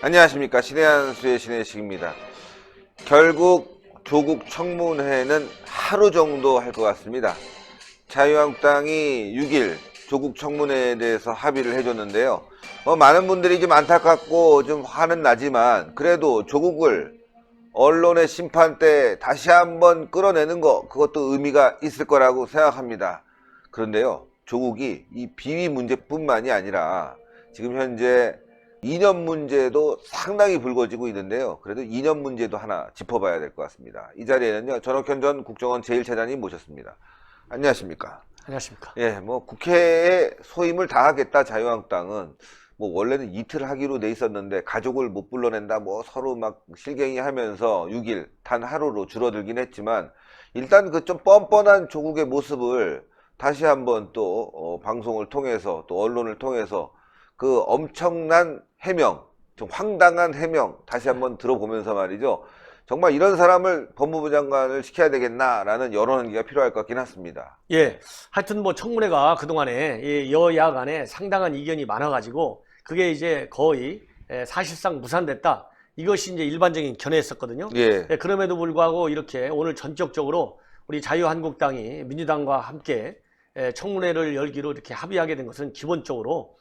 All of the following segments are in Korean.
안녕하십니까. 신의 한수의 신의식입니다. 결국 조국 청문회는 하루 정도 할 것 같습니다. 자유한국당이 6일 조국 청문회에 대해서 합의를 해줬는데요. 많은 분들이 좀 안타깝고 좀 화는 나지만 그래도 조국을 언론의 심판대 다시 한번 끌어내는 거, 그것도 의미가 있을 거라고 생각합니다. 그런데요, 조국이 이 비위 문제뿐만이 아니라 지금 현재 이념 문제도 상당히 불거지고 있는데요. 그래도 이념 문제도 하나 짚어봐야 될 것 같습니다. 이 자리에는요, 전옥현 전 국정원 제1차장님 모셨습니다. 안녕하십니까? 안녕하십니까? 예, 국회에 소임을 다하겠다, 자유한국당은. 원래는 이틀 하기로 돼 있었는데, 가족을 못 불러낸다, 서로 막 실갱이 하면서 6일, 단 하루로 줄어들긴 했지만, 일단 그 좀 뻔뻔한 조국의 모습을 다시 한번 또, 방송을 통해서, 또 언론을 통해서 그 엄청난 해명, 좀 황당한 해명 다시 한번 들어보면서 말이죠. 정말 이런 사람을 법무부 장관을 시켜야 되겠나라는 여론은기가 필요할 것 같긴 합니다. 예, 하여튼 청문회가 그동안에 여야 간에 상당한 이견이 많아가지고 그게 이제 거의 사실상 무산됐다. 이것이 이제 일반적인 견해였었거든요. 예. 그럼에도 불구하고 이렇게 오늘 전격적으로 우리 자유한국당이 민주당과 함께 청문회를 열기로 이렇게 합의하게 된 것은 기본적으로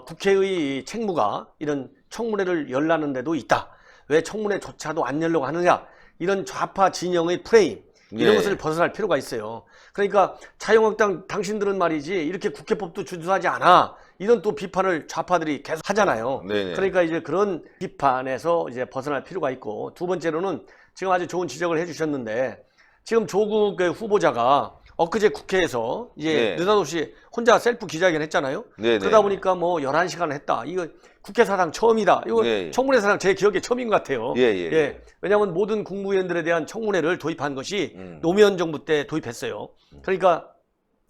국회의 책무가 이런 청문회를 열라는 데도 있다. 왜 청문회조차도 안 열려고 하느냐. 이런 좌파 진영의 프레임 이런 것을 벗어날 필요가 있어요. 그러니까 자유한국당 당신들은 말이지 이렇게 국회법도 준수하지 않아. 이런 또 비판을 좌파들이 계속 하잖아요. 네네. 그러니까 이제 그런 비판에서 이제 벗어날 필요가 있고, 두 번째로는 지금 아주 좋은 지적을 해주셨는데, 지금 조국 후보자가 엊그제 국회에서 이제 느닷없이 혼자 셀프 기자회견 했잖아요. 네네. 그러다 보니까 11시간을 했다. 이거 국회 사상 처음이다. 이거 청문회 사상 제 기억에 처음인 것 같아요. 예. 왜냐하면 모든 국무위원들에 대한 청문회를 도입한 것이 노무현 정부 때 도입했어요. 그러니까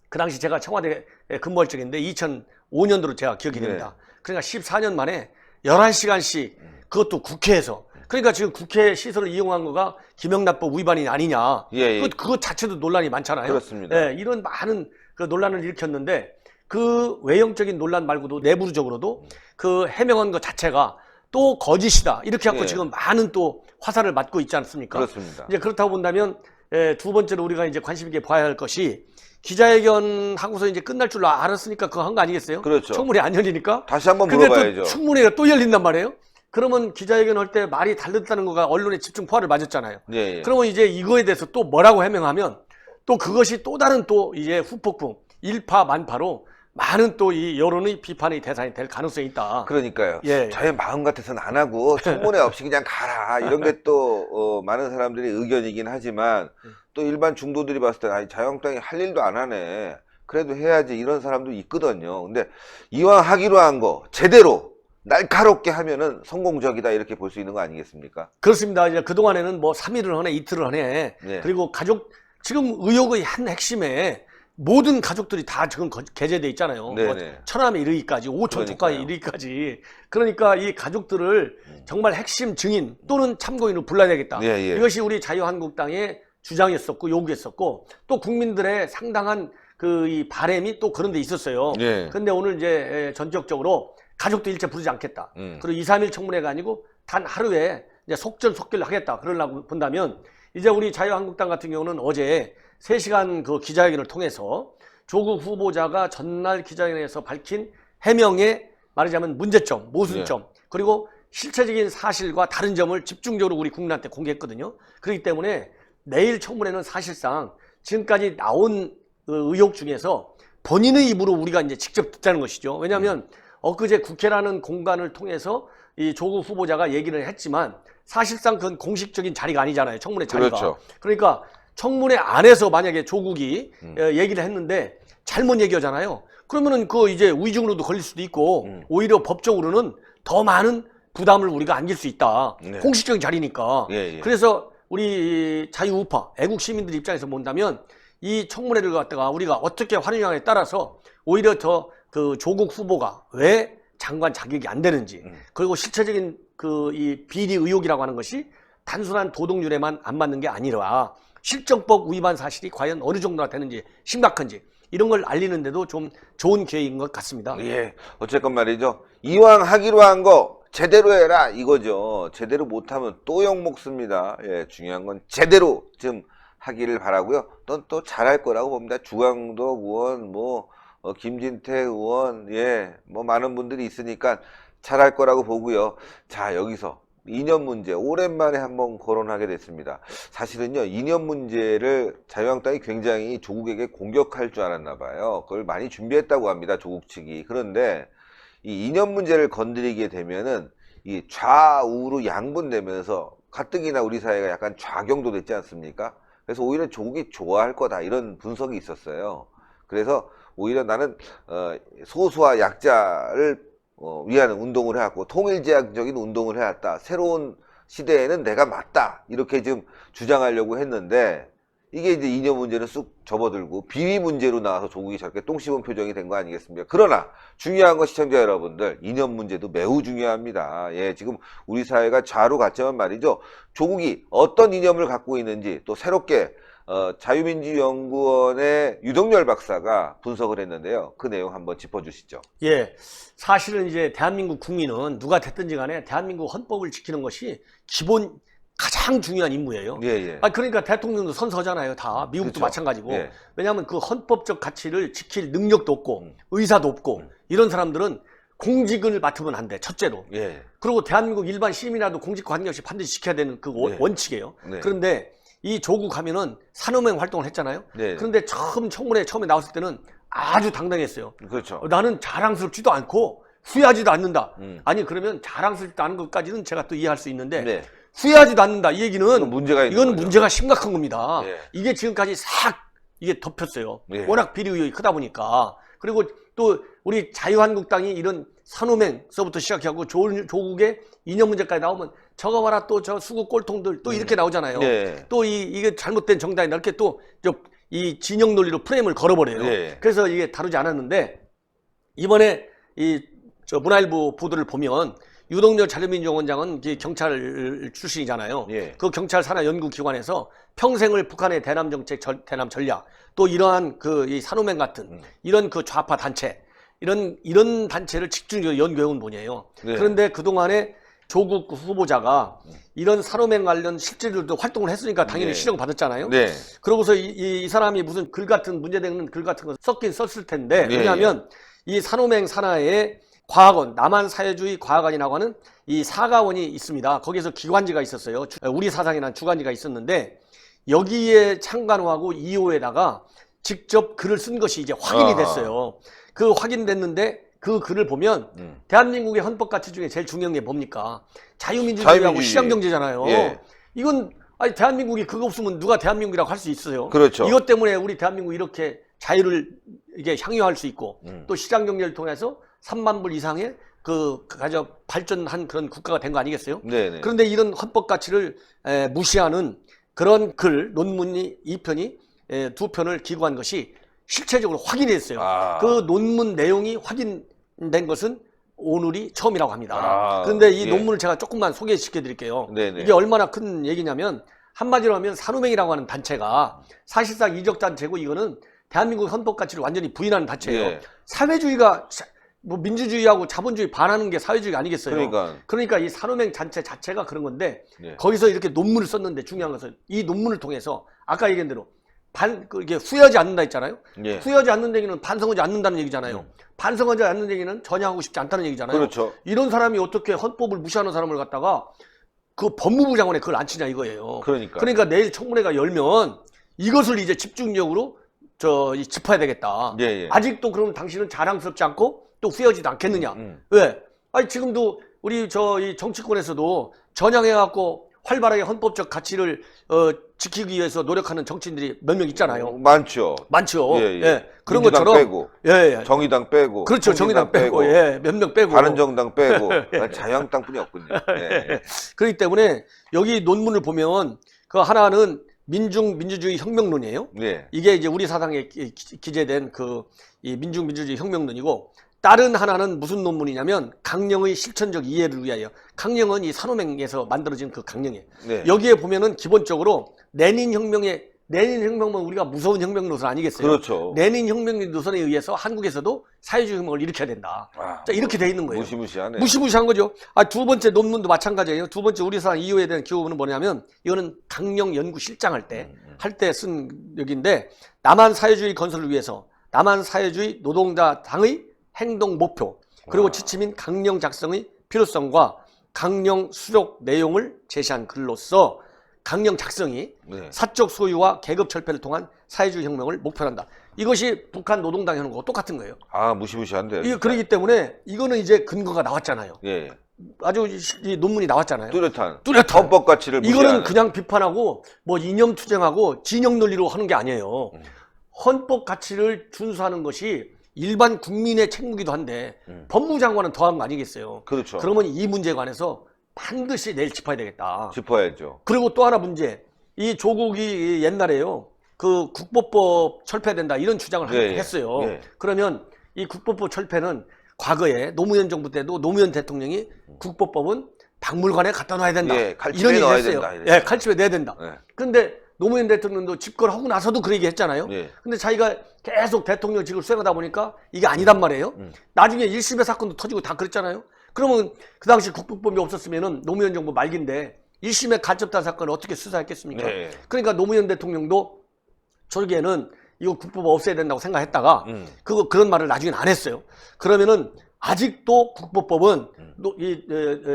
그 당시 제가 청와대 근무할 적인데 2005년도로 제가 기억이 됩니다. 그러니까 14년 만에 11시간씩 그것도 국회에서. 그러니까 지금 국회 시설을 이용한 거가 김영란법 위반이 아니냐. 그것 자체도 논란이 많잖아요. 그렇습니다. 예, 이런 많은 그 논란을 일으켰는데 그 외형적인 논란 말고도 내부적으로도 그 해명한 것 자체가 또 거짓이다. 이렇게 갖고 지금 많은 또 화살을 맞고 있지 않습니까? 그렇습니다. 이제 그렇다고 본다면 두 번째로 우리가 이제 관심 있게 봐야 할 것이 기자회견 하고서 이제 끝날 줄 알았으니까 그거 한 거 아니겠어요? 그렇죠. 청문회 안 열리니까. 다시 한번 근데 물어봐야죠. 또 청문회가 또 열린단 말이에요. 그러면 기자회견 할 때 말이 다르다는 거가 언론의 집중 포화를 맞았잖아요. 그러면 이제 이거에 대해서 또 뭐라고 해명하면 또 그것이 또 다른 또 이제 후폭풍, 일파만파로 많은 또 이 여론의 비판의 대상이 될 가능성이 있다. 그러니까요. 예. 저의 마음 같아서는 안 하고 청문회 없이 그냥 가라. 이런 게 또 많은 사람들의 의견이긴 하지만 또 일반 중도들이 봤을 때 자유한국당이 할 일도 안 하네. 그래도 해야지. 이런 사람도 있거든요. 근데 이왕 하기로 한 거 제대로 날카롭게 하면은 성공적이다 이렇게 볼 수 있는 거 아니겠습니까? 그렇습니다. 이제 그동안에는 3일을 하네, 이틀을 하네. 그리고 가족, 지금 의혹의 한 핵심에 모든 가족들이 다 지금 게재돼 있잖아요. 천암에 이르기까지, 오촌 조카에 이르기까지. 그러니까 이 가족들을 정말 핵심 증인 또는 참고인으로 불러야 되겠다. 이것이 우리 자유한국당의 주장이었었고 요구했었고 또 국민들의 상당한 이 바람이 또 그런 데 있었어요. 그런데 오늘 이제 전격적으로 가족도 일체 부르지 않겠다. 그리고 2, 3일 청문회가 아니고 단 하루에 이제 속전속결로 하겠다. 그러려고 본다면 이제 우리 자유한국당 같은 경우는 어제 3시간 그 기자회견을 통해서 조국 후보자가 전날 기자회견에서 밝힌 해명의 말하자면 문제점, 모순점, 그리고 실체적인 사실과 다른 점을 집중적으로 우리 국민한테 공개했거든요. 그렇기 때문에 내일 청문회는 사실상 지금까지 나온 의혹 중에서 본인의 입으로 우리가 이제 직접 듣자는 것이죠. 왜냐하면 엊그제 국회라는 공간을 통해서 이 조국 후보자가 얘기를 했지만 사실상 그건 공식적인 자리가 아니잖아요. 청문회 자리가. 그렇죠. 그러니까 청문회 안에서 만약에 조국이 얘기를 했는데 잘못 얘기하잖아요. 그러면은 그 이제 위증으로도 걸릴 수도 있고 오히려 법적으로는 더 많은 부담을 우리가 안길 수 있다. 공식적인 자리니까. 그래서 우리 자유우파, 애국 시민들 입장에서 본다면 이 청문회를 갖다가 우리가 어떻게 활용하냐에 따라서 오히려 더 그 조국 후보가 왜 장관 자격이 안 되는지, 그리고 실체적인 이 비리 의혹이라고 하는 것이 단순한 도덕률에만 안 맞는 게 아니라 실정법 위반 사실이 과연 어느 정도나 되는지, 심각한지 이런 걸 알리는데도 좀 좋은 기회인 것 같습니다. 어쨌건 말이죠. 이왕 하기로 한 거 제대로 해라 이거죠. 제대로 못하면 또 욕먹습니다. 예, 중요한 건 제대로 좀 하기를 바라고요. 또 잘할 거라고 봅니다. 주광덕 의원, 김진태 의원, 예, 많은 분들이 있으니까 잘할 거라고 보고요. 자, 여기서 이념 문제 오랜만에 한번 거론하게 됐습니다. 사실은요, 이념 문제를 자유한국당이 굉장히 조국에게 공격할 줄 알았나 봐요. 그걸 많이 준비했다고 합니다, 조국 측이. 그런데 이 이념 문제를 건드리게 되면은 이 좌우로 양분되면서 가뜩이나 우리 사회가 약간 좌경도 됐지 않습니까? 그래서 오히려 조국이 좋아할 거다 이런 분석이 있었어요. 그래서 오히려 나는 소수와 약자를 위하는 운동을 해왔고 통일지향적인 운동을 해왔다. 새로운 시대에는 내가 맞다. 이렇게 지금 주장하려고 했는데 이게 이제 이념 문제는 쑥 접어들고 비위 문제로 나와서 조국이 저렇게 똥 씹은 표정이 된 거 아니겠습니까? 그러나 중요한 건 시청자 여러분들, 이념 문제도 매우 중요합니다. 예, 지금 우리 사회가 좌로 갔지만 말이죠. 조국이 어떤 이념을 갖고 있는지 또 새롭게 자유민주연구원의 유동열 박사가 분석을 했는데요. 그 내용 한번 짚어주시죠. 예, 사실은 이제 대한민국 국민은 누가 됐든지 간에 대한민국 헌법을 지키는 것이 기본 가장 중요한 임무예요. 예, 예. 그러니까 대통령도 선서잖아요. 다 미국도 그렇죠. 마찬가지고. 예. 왜냐하면 그 헌법적 가치를 지킬 능력도 없고 의사도 없고 이런 사람들은 공직을 맡으면 안 돼. 첫째로. 예. 그리고 대한민국 일반 시민이라도 공직 관계없이 반드시 지켜야 되는 그 네. 원칙이에요. 네. 그런데 이 조국 하면은 산업행 활동을 했잖아요. 네. 그런데 청문회 처음에 나왔을 때는 아주 당당했어요. 그렇죠. 나는 자랑스럽지도 않고 후회하지도 않는다. 아니 그러면 자랑스럽지 않은 것까지는 제가 또 이해할 수 있는데 네. 후회하지 않는다 이 얘기는 문제가 있는 이건 거죠. 문제가 심각한 겁니다. 네. 이게 지금까지 싹 이게 덮였어요. 네. 워낙 비리 의혹이 크다 보니까. 그리고 또 우리 자유한국당이 이런 산호맹서부터 시작하고 조국의 이념 문제까지 나오면 저거 봐라 또 저 수구 꼴통들 또 이렇게 나오잖아요. 네. 또 이게 잘못된 정당이다 이렇게 또 이 진영 논리로 프레임을 걸어버려요. 네. 그래서 이게 다루지 않았는데 이번에 저 문화일보 보도를 보면 유동열 자유민주원장은 경찰 출신이잖아요. 예. 그 경찰 산하 연구기관에서 평생을 북한의 대남 정책, 대남 전략, 또 이러한 이 산호맹 같은 이런 그 좌파 단체, 이런 단체를 집중적으로 연구해온 분이에요. 네. 그런데 그 동안에 조국 후보자가 이런 산호맹 관련 실질들도 활동을 했으니까 당연히 네. 실형 받았잖아요. 네. 그러고서 이 사람이 무슨 글 같은 문제되는 글 같은 거 썼긴 썼을 텐데 예, 왜냐하면 이 산호맹 산하에 과학원, 남한사회주의 과학원이라고 하는 이 사과원이 있습니다. 거기서 기관지가 있었어요. 우리 사상이라는 주관지가 있었는데 여기에 창간호하고 2호에다가 직접 글을 쓴 것이 이제 확인이 됐어요. 그 확인됐는데 그 글을 보면 대한민국의 헌법 가치 중에 제일 중요한 게 뭡니까? 자유민주주의하고 시장경제잖아요. 예. 이건 아니 대한민국이 그거 없으면 누가 대한민국이라고 할 수 있어요? 그렇죠. 이것 때문에 우리 대한민국이 이렇게 자유를 이게 향유할 수 있고 또 시장경제를 통해서 3만 불 이상의 가져 발전한 그런 국가가 된 거 아니겠어요? 네네. 그런데 이런 헌법 가치를 무시하는 그런 논문이 2편이 2편을 기고한 것이 실체적으로 확인이 됐어요. 그 논문 내용이 확인된 것은 오늘이 처음이라고 합니다. 그런데 이 논문을 제가 조금만 소개시켜 드릴게요. 네네. 이게 얼마나 큰 얘기냐면 한마디로 하면 산호맹이라고 하는 단체가 사실상 이적 단체고 이거는 대한민국 헌법 가치를 완전히 부인하는 단체예요. 예. 사회주의가 민주주의하고 자본주의 반하는 게 사회주의가 아니겠어요. 그러니까 이 산호맹 단체 자체가 그런 건데 거기서 이렇게 논문을 썼는데 중요한 것은 이 논문을 통해서 아까 얘기한 대로 이게 후회하지 않는다 했잖아요. 예. 후회하지 않는 얘기는 반성하지 않는다는 얘기잖아요. 반성하지 않는 얘기는 전향하고 싶지 않다는 얘기잖아요. 그렇죠. 이런 사람이 어떻게 헌법을 무시하는 사람을 갖다가 그 법무부 장관에 그걸 안 치냐 이거예요. 그러니까 내일 청문회가 열면 이것을 이제 집중적으로 짚어야 되겠다. 예. 아직도 그러면 당신은 자랑스럽지 않고 또 후회하지도 않겠느냐. 왜? 아니 지금도 우리 이 정치권에서도 전향해갖고 활발하게 헌법적 가치를 지키기 위해서 노력하는 정치인들이 몇 명 있잖아요. 많죠. 예. 그런 민주당 것처럼 빼고, 예. 정의당 빼고, 그렇죠. 정의당 빼고, 예. 몇 명 빼고, 바른정당 빼고, 자유한국당뿐이 없군요. 예. 그렇기 때문에 여기 논문을 보면 그 하나는 민주주의 혁명론이에요. 예. 이게 이제 우리 사상에 기재된 이 민주주의 혁명론이고. 다른 하나는 무슨 논문이냐면 강령의 실천적 이해를 위하여. 강령은 이 산호맹에서 만들어진 그 강령이에요. 네. 여기에 보면은 기본적으로 레닌 혁명의 레닌 혁명은 우리가 무서운 혁명 노선 아니겠어요? 그렇죠. 레닌 혁명 노선에 의해서 한국에서도 사회주의 혁명을 일으켜야 된다. 자, 이렇게 돼 있는 거예요. 무시무시하네. 무시무시한 거죠. 두 번째 논문도 마찬가지예요. 두 번째 우리 사상 이후에 대한 기호는 뭐냐면 이거는 강령 연구 실장 할 때 쓴 여기인데 남한 사회주의 건설을 위해서 남한 사회주의 노동자당의 행동 목표 그리고 지침인 강령 작성의 필요성과 강령 수록 내용을 제시한 글로서 강령 작성이 사적 소유와 계급 철폐를 통한 사회주의 혁명을 목표로 한다. 이것이 북한 노동당이 하는 거하고 똑같은 거예요. 아, 무시무시한데요. 그렇기 때문에 이거는 이제 근거가 나왔잖아요. 예. 아주 이 논문이 나왔잖아요. 뚜렷한 뚜렷한 헌법 가치를 무시하는. 이거는 그냥 비판하고 뭐 이념 투쟁하고 진영 논리로 하는 게 아니에요. 헌법 가치를 준수하는 것이 일반 국민의 책무기도 한데 법무장관은 더한 거 아니겠어요. 그렇죠. 그러면 이 문제에 관해서 반드시 내일 짚어야 되겠다. 짚어야죠. 그리고 또 하나 문제. 이 조국이 옛날에요. 그 국보법 철폐된다 이런 주장을 했어요. 그러면 이 국보법 철폐는 과거에 노무현 정부 때도 노무현 대통령이 국보법은 박물관에 갖다 놔야 된다. 이런 얘기 했어요. 칼집에 넣어야 된다. 그런데 노무현 대통령도 집권하고 나서도 그 얘기 했잖아요. 근데 자기가 계속 대통령직을 수행하다 보니까 이게 아니단 말이에요. 나중에 1심의 사건도 터지고 다 그랬잖아요. 그러면 그 당시 국보법이 없었으면은 노무현 정부 말기인데 1심의 간첩단 사건을 어떻게 수사했겠습니까? 그러니까 노무현 대통령도 저기에는 이거 국보법 없애야 된다고 생각했다가 그런 말을 나중에는 안 했어요. 그러면은 아직도 국보법은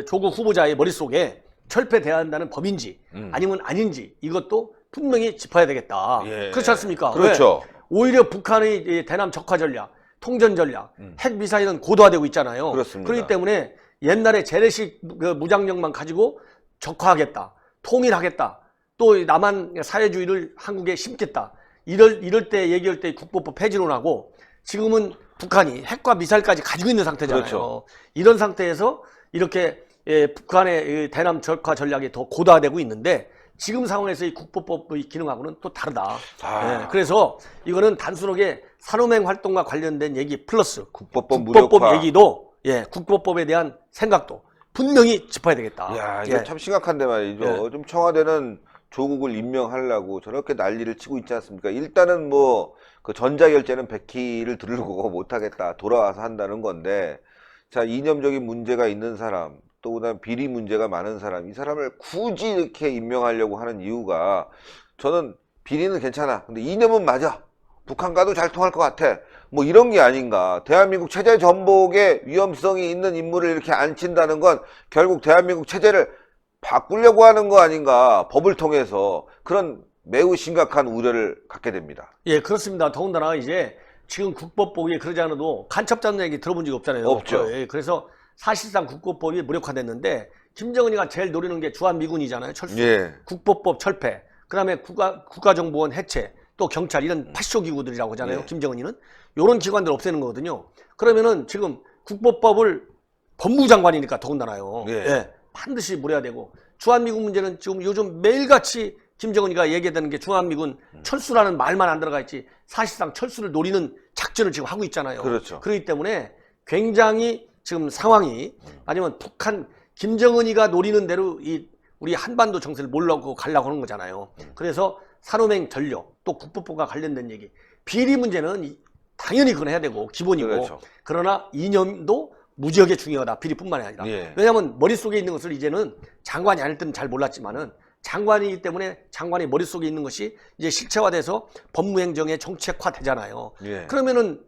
조국 후보자의 머릿속에 철폐돼야 한다는 법인지 아니면 아닌지 이것도 분명히 짚어야 되겠다. 그렇지 않습니까? 그렇죠. 오히려 북한의 대남 적화 전략, 통전 전략, 핵 미사일은 고도화되고 있잖아요. 그렇습니다. 그렇기 때문에 옛날에 재래식 무장력만 가지고 적화하겠다, 통일하겠다, 또 남한 사회주의를 한국에 심겠다. 이럴 때 얘기할 때 국보법 폐지론하고 지금은 북한이 핵과 미사일까지 가지고 있는 상태잖아요. 그렇죠. 이런 상태에서 이렇게 북한의 대남 적화 전략이 더 고도화되고 있는데 지금 상황에서 이 국보법의 기능하고는 또 다르다. 그래서 이거는 단순하게 산업행 활동과 관련된 얘기 플러스 국보법 무력화 얘기도 국보법에 대한 생각도 분명히 짚어야 되겠다. 야, 이거 참 심각한데 말이죠. 좀 청와대는 조국을 임명하려고 저렇게 난리를 치고 있지 않습니까? 일단은 뭐 그 전자결제는 백희를 들르고 못하겠다. 돌아와서 한다는 건데 자, 이념적인 문제가 있는 사람 또 그다음 비리 문제가 많은 사람 이 사람을 굳이 이렇게 임명하려고 하는 이유가 저는 비리는 괜찮아. 근데 이념은 맞아. 북한과도 잘 통할 것 같아. 뭐 이런 게 아닌가. 대한민국 체제 전복에 위험성이 있는 인물을 이렇게 앉힌다는 건 결국 대한민국 체제를 바꾸려고 하는 거 아닌가. 법을 통해서 그런 매우 심각한 우려를 갖게 됩니다. 예, 그렇습니다. 더군다나 이제 지금 국보법이 그러지 않아도 간첩자는 얘기 들어본 적이 없잖아요. 없죠. 그래서 사실상 국보법이 무력화됐는데 김정은이가 제일 노리는 게 주한미군이잖아요. 철수, 국보법 철폐, 그 다음에 국가정보원 해체, 또 경찰 이런 파쇼기구들이라고 하잖아요. 김정은이는 이런 기관들 없애는 거거든요. 그러면은 지금 국보법을 법무장관이니까 더군다나요. 반드시 물어야 되고 주한미군 문제는 지금 요즘 매일같이 김정은이가 얘기하는 게 주한미군 철수라는 말만 안 들어가 있지 사실상 철수를 노리는 작전을 지금 하고 있잖아요. 그렇죠. 그렇기 때문에 굉장히 지금 상황이 아니면 북한 김정은이가 노리는 대로 우리 한반도 정세를 몰라고 가려고 하는 거잖아요. 그래서 산업행 전력 또 국보법과 관련된 얘기 비리 문제는 당연히 그건 해야 되고 기본이고 그러나 이념도 무지하게 중요하다. 비리뿐만이 아니라. 왜냐하면 머릿속에 있는 것을 이제는 장관이 아닐 때는 잘 몰랐지만은 장관이기 때문에 장관이 머릿속에 있는 것이 이제 실체화돼서 법무행정의 정책화 되잖아요. 그러면은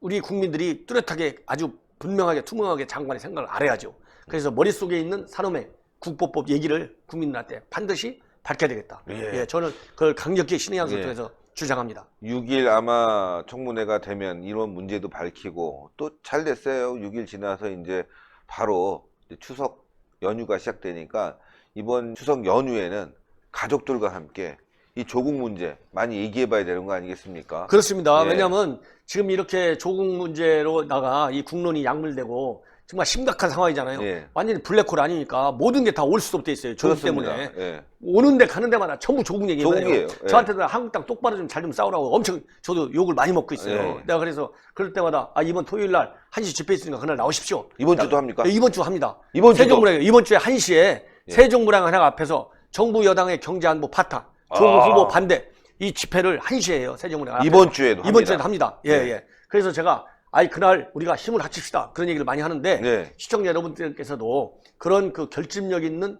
우리 국민들이 뚜렷하게 아주 분명하게 투명하게 장관의 생각을 알아야죠. 그래서 머릿속에 있는 산업행 국보법 얘기를 국민들한테 반드시 밝혀야 되겠다. 저는 그걸 강력히 신의 한 소통에서 주장합니다. 6일 아마 청문회가 되면 이런 문제도 밝히고 또 잘 됐어요. 6일 지나서 이제 바로 추석 연휴가 시작되니까 이번 추석 연휴에는 가족들과 함께 이 조국 문제 많이 얘기해 봐야 되는 거 아니겠습니까? 그렇습니다. 왜냐하면 지금 이렇게 조국 문제로다가 이 국론이 약물되고 정말 심각한 상황이잖아요. 완전히 블랙홀 아니니까 모든 게 다 올 수도 없게 있어요. 조국 때문에. 오는데 가는 데마다 전부 조국 얘기예요. 저한테도 한국 땅 똑바로 좀 잘 좀 싸우라고 엄청 저도 욕을 많이 먹고 있어요. 내가 그래서 그럴 때마다 이번 토요일 날 1시 집회 있으니까 그날 나오십시오. 이번 주도 합니까? 이번 주 합니다. 세종문화회 이번 주에 1시에 세종문화회 앞에서 정부 여당의 경제안보 파탄, 조국 후보 반대 이 집회를 1시에 해요. 세종문화 앞에서. 이번 주에도 이번 주에도 합니다. 예, 네. 예. 그래서 제가 그날 우리가 힘을 합칩시다. 그런 얘기를 많이 하는데 네. 시청자 여러분들께서도 그런 그 결집력 있는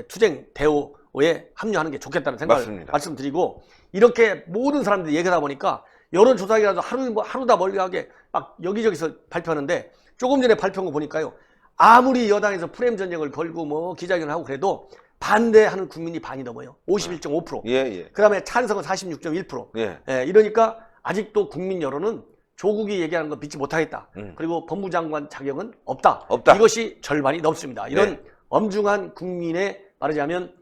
투쟁 대우에 합류하는 게 좋겠다는 생각을 맞습니다. 말씀드리고 이렇게 모든 사람들이 얘기하다 보니까 여론조사기라도 하루다 멀리하게 막 여기저기서 발표하는데 조금 전에 발표한 거 보니까요. 아무리 여당에서 프레임 전쟁을 걸고 뭐 기자회견을 하고 그래도 반대하는 국민이 반이 넘어요. 51.5%. 예, 예. 그 다음에 찬성은 46.1%. 예. 예, 이러니까 아직도 국민 여론은 조국이 얘기하는 거 믿지 못하겠다. 그리고 법무장관 자격은 없다. 이것이 절반이 넘습니다. 이런 네. 엄중한 국민의 말하자면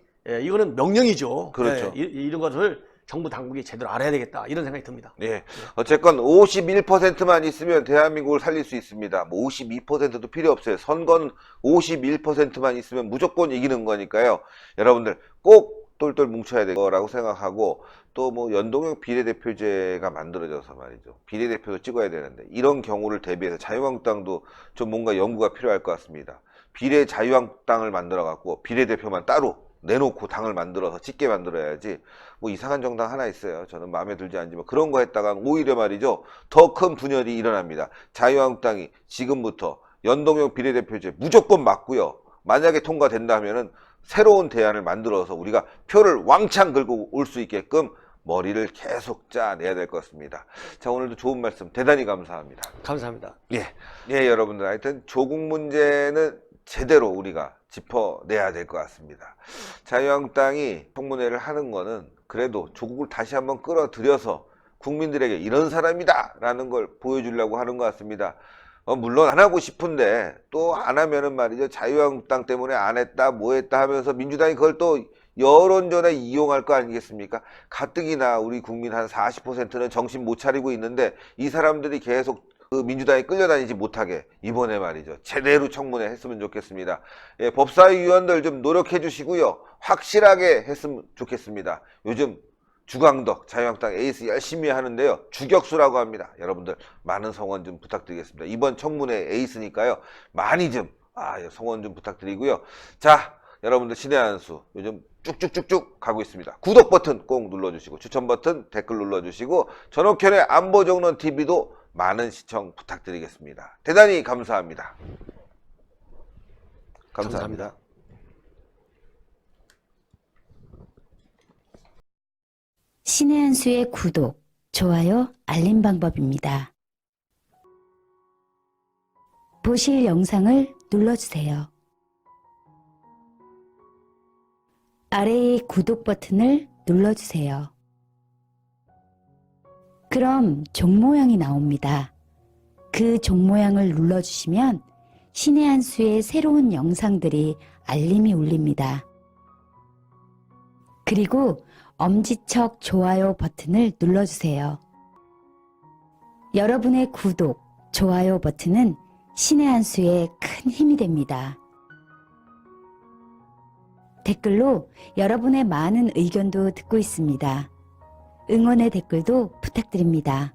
이거는 명령이죠. 그렇죠. 이런 것을 정부 당국이 제대로 알아야 되겠다. 이런 생각이 듭니다. 예. 어쨌건 51%만 있으면 대한민국을 살릴 수 있습니다. 뭐 52%도 필요 없어요. 선거는 51%만 있으면 무조건 이기는 거니까요. 여러분들 꼭 똘똘 뭉쳐야 될 거라고 생각하고 또 뭐 연동형 비례대표제가 만들어져서 말이죠. 비례대표도 찍어야 되는데 이런 경우를 대비해서 자유한국당도 좀 뭔가 연구가 필요할 것 같습니다. 비례 자유한국당을 만들어 갖고 비례대표만 따로 내놓고 당을 만들어서 찍게 만들어야지 뭐 이상한 정당 하나 있어요. 저는 마음에 들지 않지만 그런 거 했다가 오히려 말이죠. 더 큰 분열이 일어납니다. 자유한국당이 지금부터 연동형 비례대표제 무조건 맞고요. 만약에 통과된다면은 새로운 대안을 만들어서 우리가 표를 왕창 긁고 올 수 있게끔 머리를 계속 짜내야 될 것 같습니다. 자, 오늘도 좋은 말씀 대단히 감사합니다. 감사합니다. 예, 여러분들 하여튼 조국 문제는 제대로 우리가 짚어내야 될 것 같습니다. 자유한국당이 청문회를 하는 거는 그래도 조국을 다시 한번 끌어들여서 국민들에게 이런 사람이다 라는 걸 보여주려고 하는 것 같습니다. 물론 안 하고 싶은데 또 안 하면은 말이죠. 자유한국당 때문에 안 했다 뭐 했다 하면서 민주당이 그걸 또 여론전에 이용할 거 아니겠습니까? 가뜩이나 우리 국민 한 40%는 정신 못 차리고 있는데 이 사람들이 계속 그 민주당에 끌려다니지 못하게 이번에 말이죠. 제대로 청문회 했으면 좋겠습니다. 예, 법사위원들 좀 노력해 주시고요. 확실하게 했으면 좋겠습니다. 요즘 주광덕 자유한국당 에이스 열심히 하는데요. 주격수라고 합니다. 여러분들 많은 성원 좀 부탁드리겠습니다. 이번 청문회 에이스니까요. 많이 좀 성원 좀 부탁드리고요. 자, 여러분들 신의 한 수 요즘 쭉쭉쭉쭉 가고 있습니다. 구독 버튼 꼭 눌러주시고 추천 버튼 댓글 눌러주시고 전옥현의 안보정론TV도 많은 시청 부탁드리겠습니다. 대단히 감사합니다. 감사합니다. 신의 한 수의 구독, 좋아요, 알림 방법입니다. 보실 영상을 눌러주세요. 아래의 구독 버튼을 눌러주세요. 그럼 종 모양이 나옵니다. 그 종 모양을 눌러주시면 신의 한 수의 새로운 영상들이 알림이 울립니다. 그리고 엄지척 좋아요 버튼을 눌러주세요. 여러분의 구독, 좋아요 버튼은 신의 한 수에 큰 힘이 됩니다. 댓글로 여러분의 많은 의견도 듣고 있습니다. 응원의 댓글도 부탁드립니다.